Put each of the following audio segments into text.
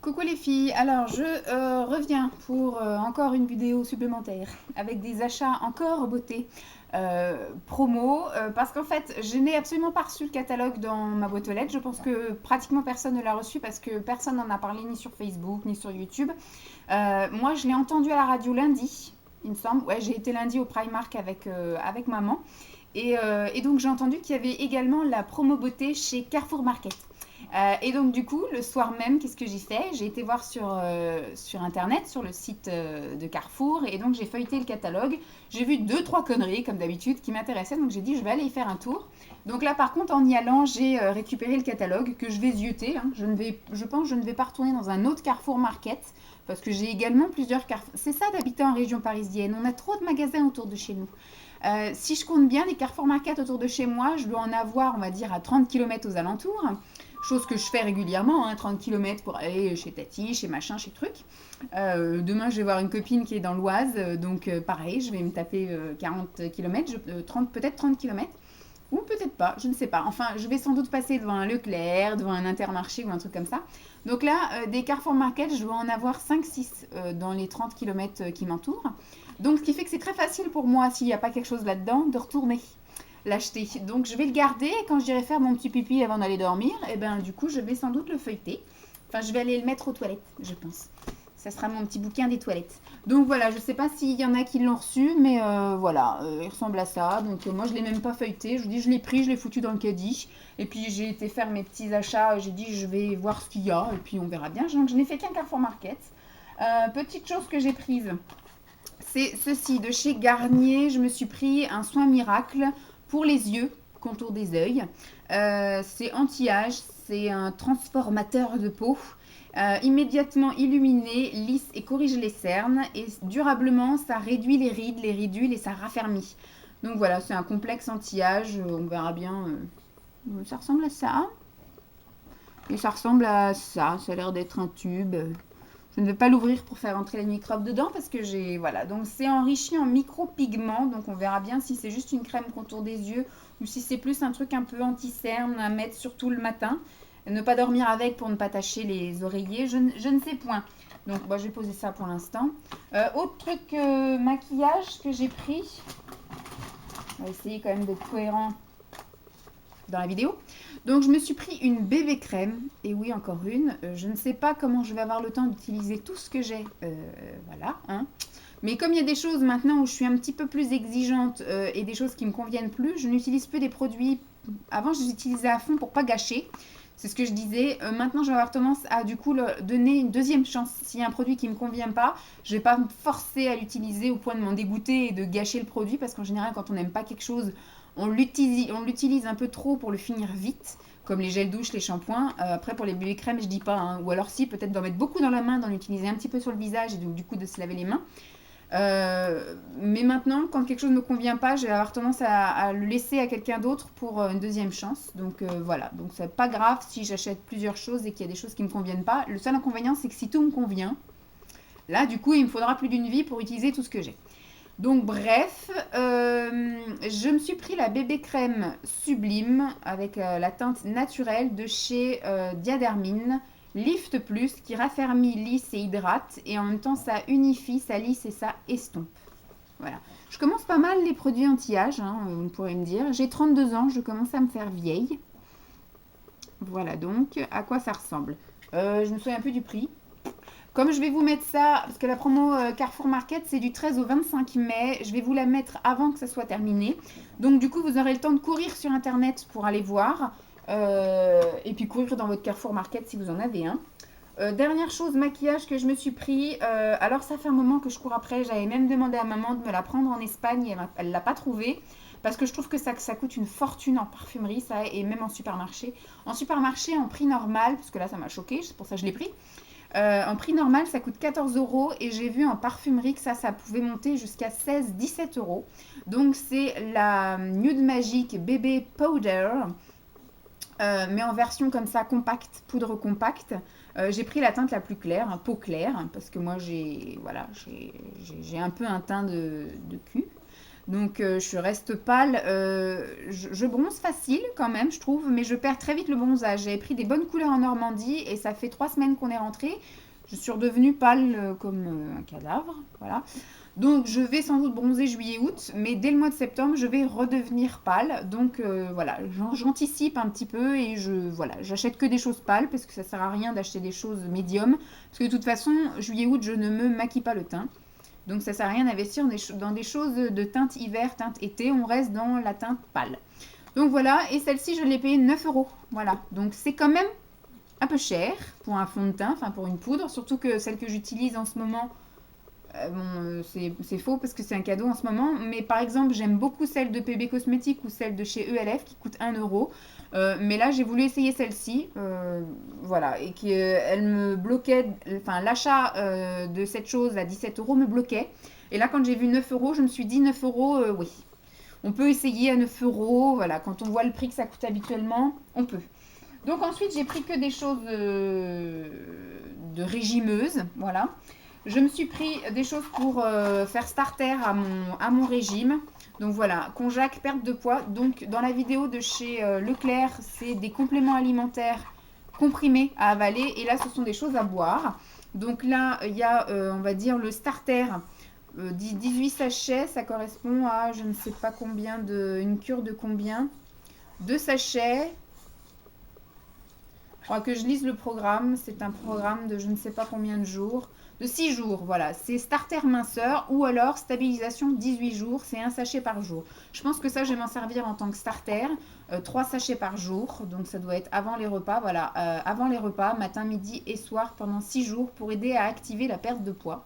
Coucou les filles, alors je reviens pour encore une vidéo supplémentaire avec des achats encore beauté promo parce qu'en fait je n'ai absolument pas reçu le catalogue dans ma boîte aux lettres. Je pense que pratiquement personne ne l'a reçu parce que personne n'en a parlé ni sur Facebook ni sur YouTube. Moi je l'ai entendu à la radio lundi, il me semble. Ouais, j'ai été lundi au Primark avec maman et donc j'ai entendu qu'il y avait également la promo beauté chez Carrefour Market. Et donc du coup, le soir même, qu'est-ce que j'ai fait? J'ai été voir sur Internet, sur le site de Carrefour, et donc j'ai feuilleté le catalogue. J'ai vu deux, trois conneries, comme d'habitude, qui m'intéressaient, donc j'ai dit je vais aller y faire un tour. Donc là, par contre, en y allant, j'ai récupéré le catalogue que je vais zioter, hein. Je pense que je ne vais pas retourner dans un autre Carrefour Market, parce que j'ai également plusieurs Carrefour. C'est ça d'habiter en région parisienne, on a trop de magasins autour de chez nous. Si je compte bien les Carrefour Market autour de chez moi, je dois en avoir, on va dire, à 30 km aux alentours. Chose que je fais régulièrement, hein, 30 km pour aller chez Tati, chez machin, chez truc. Demain, je vais voir une copine qui est dans l'Oise, donc pareil, je vais me taper 40 km, 30, peut-être 30 km. Ou peut-être pas, je ne sais pas. Enfin, je vais sans doute passer devant un Leclerc, devant un Intermarché ou un truc comme ça. Donc là, des Carrefour Market, je dois en avoir 5-6 dans les 30 km qui m'entourent. Donc ce qui fait que c'est très facile pour moi, s'il n'y a pas quelque chose là-dedans, de retourner l'acheter. Donc je vais le garder et quand j'irai faire mon petit pipi avant d'aller dormir, et ben du coup je vais sans doute le feuilleter. Enfin je vais aller le mettre aux toilettes, je pense. Ça sera mon petit bouquin des toilettes. Donc voilà, je sais pas s'il y en a qui l'ont reçu, mais voilà, il ressemble à ça. Donc moi je l'ai même pas feuilleté. Je vous dis, je l'ai pris, je l'ai foutu dans le caddie. Et puis j'ai été faire mes petits achats. J'ai dit, je vais voir ce qu'il y a et puis on verra bien. Donc je n'ai fait qu'un Carrefour Market. Petite chose que j'ai prise, c'est ceci, de chez Garnier. Je me suis pris un soin miracle pour les yeux, contour des yeux. C'est anti-âge, c'est un transformateur de peau. Immédiatement illuminé, lisse et corrige les cernes. Et durablement, ça réduit les ridules et ça raffermit. Donc voilà, c'est un complexe anti-âge. On verra bien. Ça ressemble à ça. Et ça ressemble à ça. Ça a l'air d'être un tube. Je ne vais pas l'ouvrir pour faire entrer les microbes dedans parce que j'ai... Voilà, donc c'est enrichi en micro-pigments. Donc on verra bien si c'est juste une crème contour des yeux ou si c'est plus un truc un peu anti-cerne à mettre surtout le matin. Ne pas dormir avec pour ne pas tacher les oreillers. Je ne sais point. Donc je vais poser ça pour l'instant. Autre truc maquillage que j'ai pris. On va essayer quand même d'être cohérent dans la vidéo. Donc je me suis pris une bébé crème, et oui encore une, je ne sais pas comment je vais avoir le temps d'utiliser tout ce que j'ai, voilà, hein. Mais comme il y a des choses maintenant où je suis un petit peu plus exigeante et des choses qui me conviennent plus, je n'utilise plus des produits, avant je les utilisais à fond pour pas gâcher, c'est ce que je disais. Maintenant, je vais avoir tendance à du coup donner une deuxième chance. S'il y a un produit qui ne me convient pas, je ne vais pas me forcer à l'utiliser au point de m'en dégoûter et de gâcher le produit parce qu'en général, quand on n'aime pas quelque chose, on l'utilise un peu trop pour le finir vite, comme les gels douche, les shampoings. Après, pour les bébés crèmes, je dis pas, hein. Ou alors si, peut-être d'en mettre beaucoup dans la main, d'en utiliser un petit peu sur le visage et donc du coup de se laver les mains. Mais maintenant, quand quelque chose ne me convient pas, je vais avoir tendance à le laisser à quelqu'un d'autre pour une deuxième chance. Donc voilà, donc c'est pas grave si j'achète plusieurs choses et qu'il y a des choses qui me conviennent pas. Le seul inconvénient, c'est que si tout me convient, là, du coup, il me faudra plus d'une vie pour utiliser tout ce que j'ai. Donc bref, je me suis pris la bébé crème sublime avec la teinte naturelle de chez Diadermine. Lift Plus qui raffermit, lisse et hydrate et en même temps ça unifie, ça lisse et ça estompe. Voilà. Je commence pas mal les produits anti-âge, hein, on pourrait me dire. J'ai 32 ans, je commence à me faire vieille. Voilà donc à quoi ça ressemble. Je me souviens plus du prix. Comme je vais vous mettre ça, parce que la promo Carrefour Market c'est du 13 au 25 mai, je vais vous la mettre avant que ça soit terminé. Donc du coup vous aurez le temps de courir sur internet pour aller voir. Et puis courir dans votre Carrefour Market si vous en avez un. Dernière chose, maquillage que je me suis pris. Alors ça fait un moment que je cours après. J'avais même demandé à maman de me la prendre en Espagne et elle ne l'a pas trouvée. Parce que je trouve que ça coûte une fortune en parfumerie, ça, et même en supermarché. En supermarché, en prix normal, parce que là ça m'a choqué, c'est pour ça que je l'ai pris. En prix normal, ça coûte 14 euros et j'ai vu en parfumerie que ça pouvait monter jusqu'à 16-17 euros. Donc c'est la Nude Magic Bébé Powder. Mais en version comme ça compacte, poudre compacte. J'ai pris la teinte la plus claire, un peau claire, parce que moi j'ai voilà, j'ai un peu un teint de cul. Donc je reste pâle, je bronze facile quand même, je trouve, mais je perds très vite le bronzage. J'avais pris des bonnes couleurs en Normandie et ça fait 3 semaines qu'on est rentré. Je suis redevenue pâle comme un cadavre, voilà. Donc je vais sans doute bronzer juillet-août, mais dès le mois de septembre, je vais redevenir pâle. Donc voilà, j'anticipe un petit peu et voilà, j'achète que des choses pâles parce que ça sert à rien d'acheter des choses médium. Parce que de toute façon, juillet-août, je ne me maquille pas le teint. Donc ça sert à rien d'investir dans des choses de teinte hiver, teinte été. On reste dans la teinte pâle. Donc voilà, et celle-ci, je l'ai payée 9 euros. Voilà, donc c'est quand même un peu cher pour un fond de teint, enfin pour une poudre. Surtout que celle que j'utilise en ce moment, c'est faux parce que c'est un cadeau en ce moment. Mais par exemple, j'aime beaucoup celle de PB Cosmétiques ou celle de chez ELF qui coûte 1 euro. Mais là, j'ai voulu essayer celle-ci. Voilà. Et qu'elle me bloquait. Enfin, l'achat de cette chose à 17 euros me bloquait. Et là, quand j'ai vu 9 euros, je me suis dit 9 euros, oui. On peut essayer à 9 euros. Voilà. Quand on voit le prix que ça coûte habituellement, on peut. Donc ensuite, j'ai pris que des choses de régimeuse. Voilà. Je me suis pris des choses pour faire starter à mon régime. Donc voilà, Konjac, perte de poids. Donc dans la vidéo de chez Leclerc, c'est des compléments alimentaires comprimés à avaler. Et là, ce sont des choses à boire. Donc là, il y a, on va dire, le starter. 18 sachets, ça correspond à je ne sais pas combien une cure de combien. 2 sachets. Il faudra que je lise le programme. C'est un programme de je ne sais pas combien de jours. De 6 jours, voilà. C'est starter minceur ou alors stabilisation 18 jours. C'est un sachet par jour. Je pense que ça, je vais m'en servir en tant que starter. 3 sachets par jour. Donc ça doit être avant les repas. Voilà, avant les repas, matin, midi et soir pendant 6 jours pour aider à activer la perte de poids.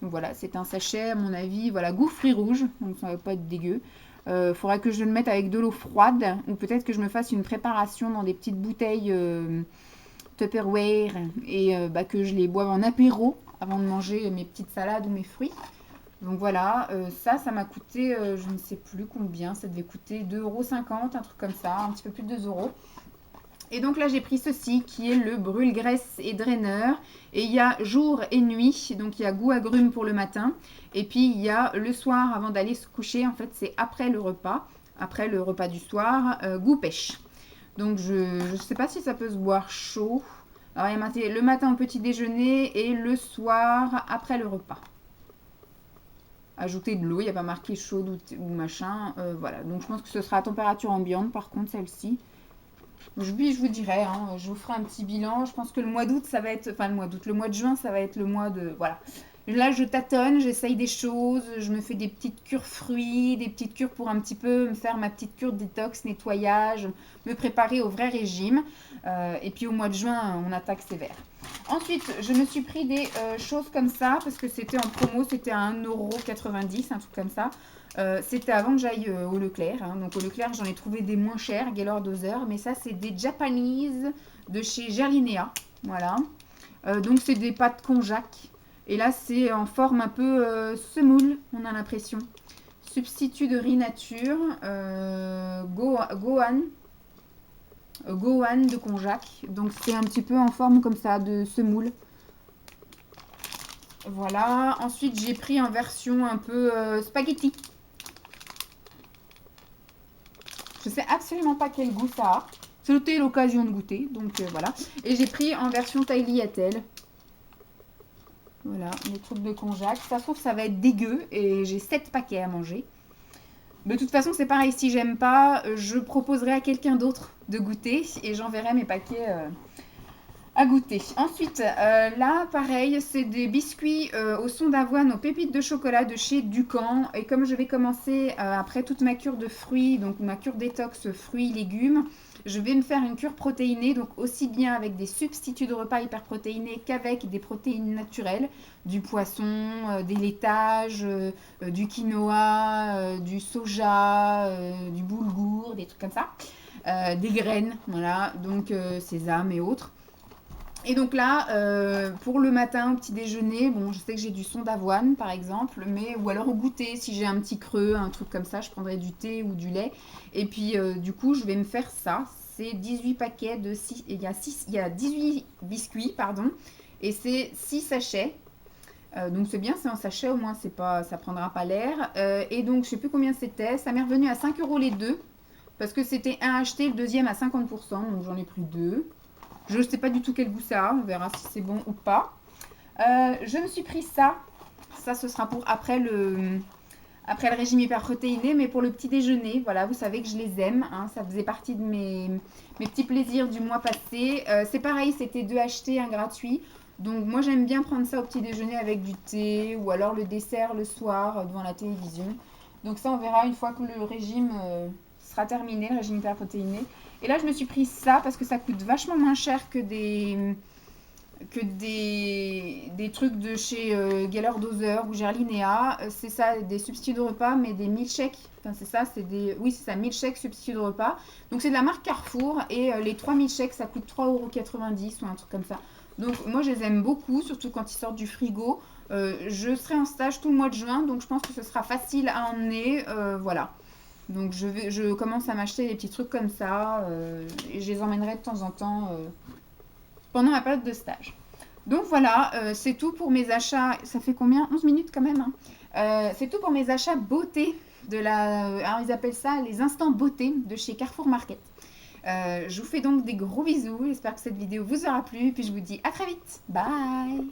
Donc voilà, c'est un sachet, à mon avis, voilà, goût fruits rouges. Donc ça ne va pas être dégueu. Faudra que je le mette avec de l'eau froide ou peut-être que je me fasse une préparation dans des petites bouteilles Tupperware et que je les boive en apéro avant de manger mes petites salades ou mes fruits. Donc voilà, ça m'a coûté, je ne sais plus combien, ça devait coûter 2,50 €, un truc comme ça, un petit peu plus de 2 euros. Et donc là, j'ai pris ceci qui est le brûle-graisse et draineur. Et il y a jour et nuit. Donc il y a goût agrumes pour le matin. Et puis il y a le soir avant d'aller se coucher. En fait, c'est après le repas du soir, goût pêche. Donc je ne sais pas si ça peut se boire chaud. Alors il y a marqué le matin au petit déjeuner et le soir après le repas. Ajouter de l'eau, il n'y a pas marqué chaude ou machin. Voilà, donc je pense que ce sera à température ambiante par contre celle-ci. Je vous dirai, hein, je vous ferai un petit bilan. Je pense que le mois d'août, ça va être, enfin le mois d'août, le mois de juin, ça va être le mois de, voilà. Là, je tâtonne, j'essaye des choses, je me fais des petites cures fruits, des petites cures pour un petit peu me faire ma petite cure de détox, nettoyage, me préparer au vrai régime. Et puis au mois de juin, on attaque sévère. Ensuite, je me suis pris des choses comme ça, parce que c'était en promo, c'était à 1,90 €, un truc comme ça. C'était avant que j'aille au Leclerc. Hein. Donc au Leclerc, j'en ai trouvé des moins chers, Gaylord Dozer. Mais ça, c'est des Japanese de chez Gerlinea. Voilà. Donc c'est des pâtes konjac. Et là, c'est en forme un peu semoule, on a l'impression. Substitut de riz nature. Gohan. Gohan de konjac. Donc c'est un petit peu en forme comme ça, de semoule. Voilà. Ensuite, j'ai pris en version un peu spaghetti. Je sais absolument pas quel goût ça a. C'était l'occasion de goûter, donc voilà. Et j'ai pris en version tagliatelle. Voilà, les trucs de konjac. Ça se trouve, ça va être dégueu et j'ai 7 paquets à manger. De toute façon, c'est pareil. Si j'aime pas, je proposerai à quelqu'un d'autre de goûter et j'enverrai mes paquets à goûter. Ensuite, là, pareil, c'est des biscuits au son d'avoine aux pépites de chocolat de chez Ducamp. Et comme je vais commencer après toute ma cure de fruits, donc ma cure détox fruits, légumes, je vais me faire une cure protéinée, donc aussi bien avec des substituts de repas hyperprotéinés qu'avec des protéines naturelles, du poisson, des laitages, du quinoa, du soja, du boulgour, des trucs comme ça, des graines, voilà, donc sésame et autres. Et donc là, pour le matin, au petit déjeuner, bon, je sais que j'ai du son d'avoine par exemple, mais ou alors au goûter, si j'ai un petit creux, un truc comme ça, je prendrai du thé ou du lait. Et puis du coup, je vais me faire ça. C'est 18 paquets de 6, il y a 18 biscuits, pardon, et c'est 6 sachets. Donc c'est bien, c'est en sachet, au moins c'est pas, ça prendra pas l'air. Et donc je sais plus combien c'était, ça m'est revenu à 5 euros les deux. Parce que c'était un acheté, le deuxième à 50%, donc j'en ai pris deux. Je ne sais pas du tout quel goût ça a, on verra si c'est bon ou pas. Je me suis pris ça. Ça, ce sera pour après le régime hyperprotéiné, mais pour le petit déjeuner. Voilà, vous savez que je les aime. Hein, ça faisait partie de mes petits plaisirs du mois passé. C'est pareil, c'était deux achetés, un gratuit. Donc moi, j'aime bien prendre ça au petit déjeuner avec du thé ou alors le dessert le soir devant la télévision. Donc ça, on verra une fois que le régime sera terminé, le régime hyperprotéiné. Et là, je me suis pris ça parce que ça coûte vachement moins cher que des trucs de chez Geller Dozer ou Gerlinea. C'est ça, des substituts de repas, mais des milkshakes. Enfin, c'est ça, oui, c'est ça, milkshake substitut de repas. Donc, c'est de la marque Carrefour et les 3 milkshakes, ça coûte 3,90 € ou un truc comme ça. Donc, moi, je les aime beaucoup, surtout quand ils sortent du frigo. Je serai en stage tout le mois de juin, donc je pense que ce sera facile à emmener. Voilà. Donc, je commence à m'acheter des petits trucs comme ça et je les emmènerai de temps en temps pendant ma période de stage. Donc voilà, c'est tout pour mes achats. Ça fait combien? 11 minutes quand même. Hein. C'est tout pour mes achats beauté alors ils appellent ça les instants beauté de chez Carrefour Market. Je vous fais donc des gros bisous. J'espère que cette vidéo vous aura plu. Puis je vous dis à très vite. Bye!